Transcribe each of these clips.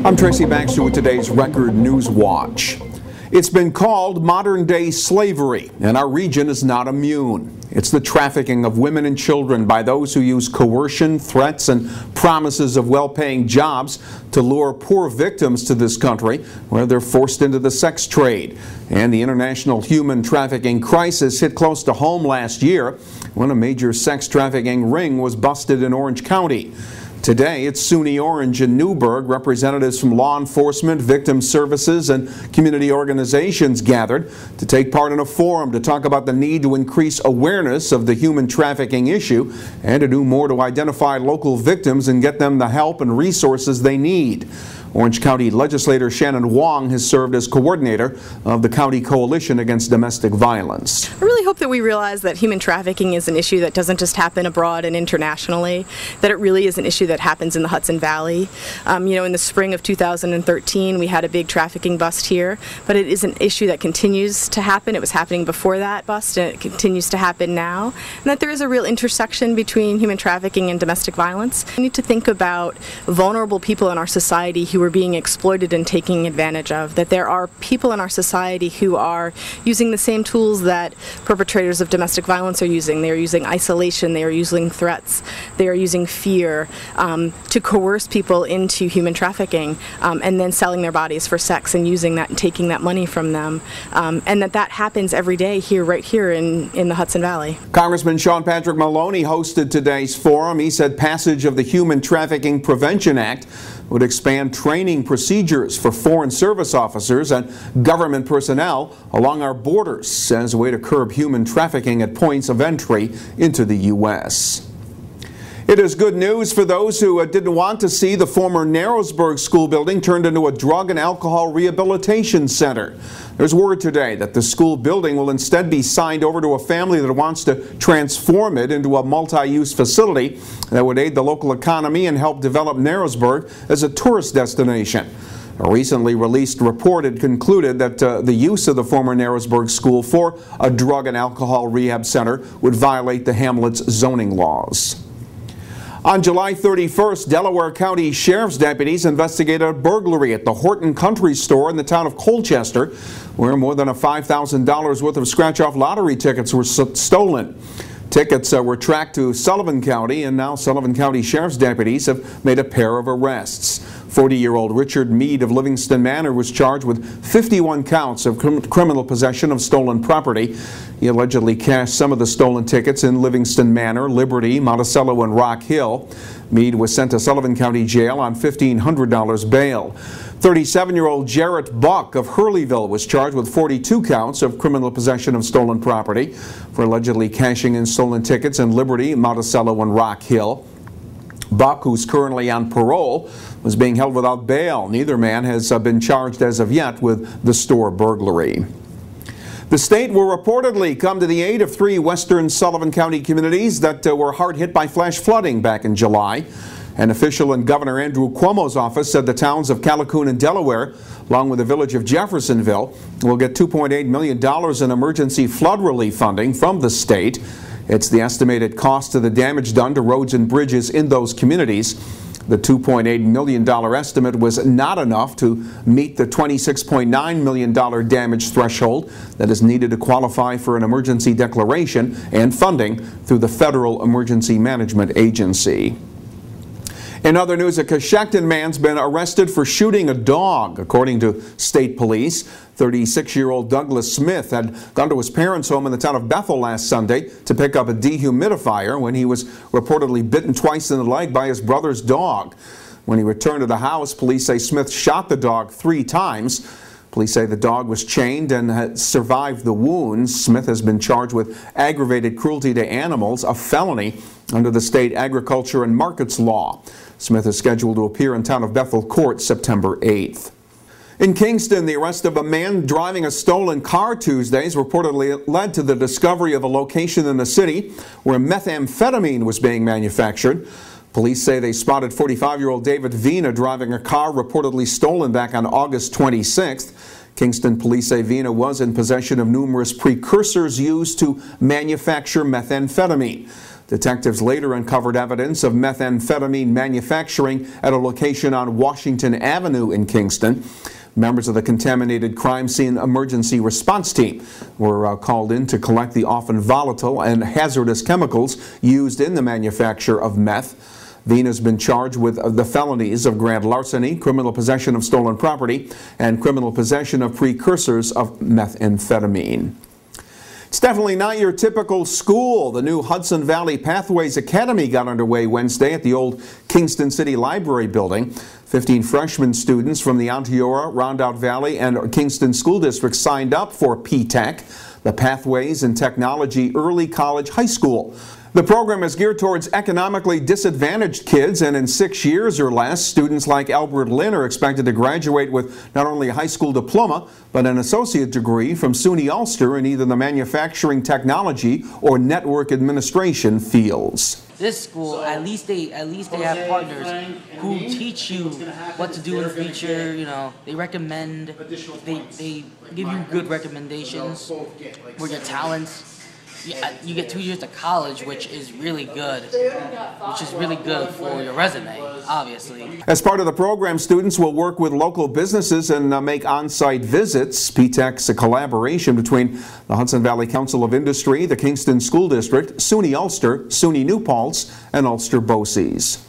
I'm Tracy Baxter with today's Record Newswatch. It's been called modern-day slavery, and our region is not immune. It's the trafficking of women and children by those who use coercion, threats, and promises of well-paying jobs to lure poor victims to this country, where they're forced into the sex trade. And the international human trafficking crisis hit close to home last year when a major sex trafficking ring was busted in Orange County. Today, it's SUNY Orange in Newburgh. Representatives from law enforcement, victim services, and community organizations gathered to take part in a forum to talk about the need to increase awareness of the human trafficking issue and to do more to identify local victims and get them the help and resources they need. Orange County legislator Shannon Wong has served as coordinator of the County Coalition Against Domestic Violence. I really hope that we realize that human trafficking is an issue that doesn't just happen abroad and internationally, that it really is an issue that happens in the Hudson Valley. In the spring of 2013 we had a big trafficking bust here, but it is an issue that continues to happen. It was happening before that bust and it continues to happen now, and that there is a real intersection between human trafficking and domestic violence. We need to think about vulnerable people in our society who are being exploited and taken advantage of, that there are people in our society who are using the same tools that perpetrators of domestic violence are using. They are using isolation, they are using threats, they are using fear to coerce people into human trafficking and then selling their bodies for sex and using that and taking that money from them, and that happens every day right here in the Hudson Valley. Congressman Sean Patrick Maloney hosted today's forum. He said passage of the Human Trafficking Prevention Act would expand training procedures for foreign service officers and government personnel along our borders as a way to curb human trafficking at points of entry into the U.S. It is good news for those who didn't want to see the former Narrowsburg school building turned into a drug and alcohol rehabilitation center. There's word today that the school building will instead be signed over to a family that wants to transform it into a multi-use facility that would aid the local economy and help develop Narrowsburg as a tourist destination. A recently released report had concluded that the use of the former Narrowsburg school for a drug and alcohol rehab center would violate the hamlet's zoning laws. On July 31st, Delaware County Sheriff's deputies investigated a burglary at the Horton Country Store in the town of Colchester, where more than $5,000 worth of scratch-off lottery tickets were stolen. Tickets were tracked to Sullivan County, and now Sullivan County Sheriff's deputies have made a pair of arrests. 40-year-old Richard Mead of Livingston Manor was charged with 51 counts of criminal possession of stolen property. He allegedly cashed some of the stolen tickets in Livingston Manor, Liberty, Monticello, and Rock Hill. Mead was sent to Sullivan County Jail on $1,500 bail. 37-year-old Jarrett Buck of Hurleyville was charged with 42 counts of criminal possession of stolen property for allegedly cashing in stolen tickets in Liberty, Monticello, and Rock Hill. Buck, who's currently on parole, was being held without bail. Neither man has been charged as of yet with the store burglary. The state will reportedly come to the aid of 3 western Sullivan County communities that were hard hit by flash flooding back in July. An official in Governor Andrew Cuomo's office said the towns of Callicoon and Delaware, along with the village of Jeffersonville, will get $2.8 million in emergency flood relief funding from the state. It's the estimated cost of the damage done to roads and bridges in those communities. The $2.8 million estimate was not enough to meet the $26.9 million damage threshold that is needed to qualify for an emergency declaration and funding through the Federal Emergency Management Agency. In other news, a Coshocton man's been arrested for shooting a dog. According to state police, 36-year-old Douglas Smith had gone to his parents' home in the town of Bethel last Sunday to pick up a dehumidifier when he was reportedly bitten twice in the leg by his brother's dog. When he returned to the house, police say Smith shot the dog 3 times. Police say the dog was chained and had survived the wounds. Smith has been charged with aggravated cruelty to animals, a felony under the state agriculture and markets law. Smith is scheduled to appear in town of Bethel court September 8th. In Kingston, the arrest of a man driving a stolen car Tuesdays reportedly led to the discovery of a location in the city where methamphetamine was being manufactured. Police say they spotted 45-year-old David Vina driving a car reportedly stolen back on August 26th. Kingston police say Vina was in possession of numerous precursors used to manufacture methamphetamine. Detectives later uncovered evidence of methamphetamine manufacturing at a location on Washington Avenue in Kingston. Members of the contaminated crime scene emergency response team were called in to collect the often volatile and hazardous chemicals used in the manufacture of meth. Veen has been charged with the felonies of grand larceny, criminal possession of stolen property, and criminal possession of precursors of methamphetamine. It's definitely not your typical school. The new Hudson Valley Pathways Academy got underway Wednesday at the old Kingston City Library building. 15 freshman students from the Onteora, Rondout Valley, and Kingston school districts signed up for PTech, the Pathways in Technology Early College High School. The program is geared towards economically disadvantaged kids, and in 6 years or less, students like Albert Lynn are expected to graduate with not only a high school diploma, but an associate degree from SUNY Ulster in either the manufacturing technology or network administration fields. This school, at least they have partners who teach you what to do in the future. You know, they recommend, they give you good recommendations for your talents. You get 2 years of college, which is really good for your resume, obviously. As part of the program, students will work with local businesses and make on-site visits. PTech's a collaboration between the Hudson Valley Council of Industry, the Kingston School District, SUNY Ulster, SUNY New Paltz, and Ulster BOCES.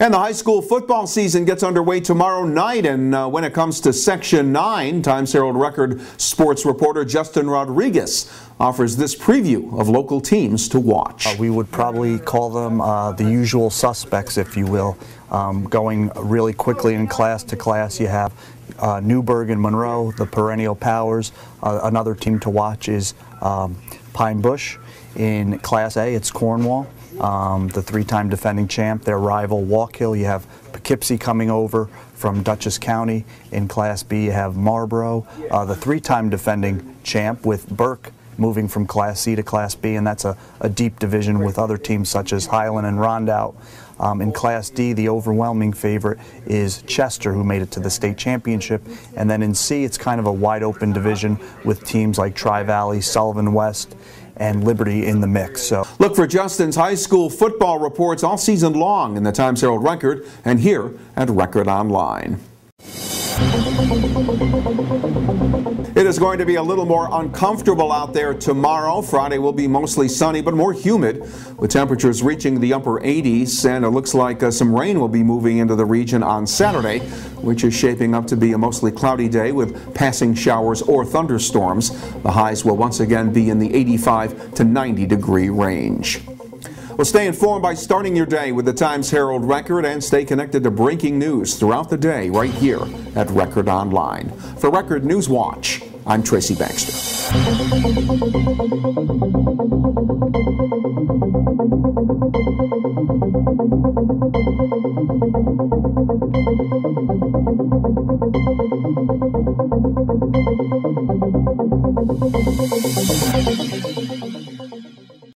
And the high school football season gets underway tomorrow night, and when it comes to Section 9, Times-Herald Record sports reporter Justin Rodriguez offers this preview of local teams to watch. We would probably call them the usual suspects, if you will. Going really quickly in class to class, you have Newburgh and Monroe, the perennial powers. Another team to watch is Pine Bush. In Class A, it's Cornwall, the three-time defending champ. Their rival, Walk-Hill. You have Poughkeepsie coming over from Dutchess County. In Class B, you have Marlborough, the three-time defending champ, with Burke moving from Class C to Class B, and that's a deep division with other teams such as Highland and Rondout. In Class D, the overwhelming favorite is Chester, who made it to the state championship. And then in C, it's kind of a wide-open division with teams like Tri-Valley, Sullivan West, and Liberty in the mix. So look for Justin's high school football reports all season long in the Times-Herald Record and here at Record Online. It is going to be a little more uncomfortable out there tomorrow. Friday will be mostly sunny but more humid, with temperatures reaching the upper 80s, and it looks like some rain will be moving into the region on Saturday, which is shaping up to be a mostly cloudy day with passing showers or thunderstorms. The highs will once again be in the 85 to 90 degree range. Well, stay informed by starting your day with the Times-Herald Record, and stay connected to breaking news throughout the day right here at Record Online. For Record Newswatch, I'm Tracy Baxter.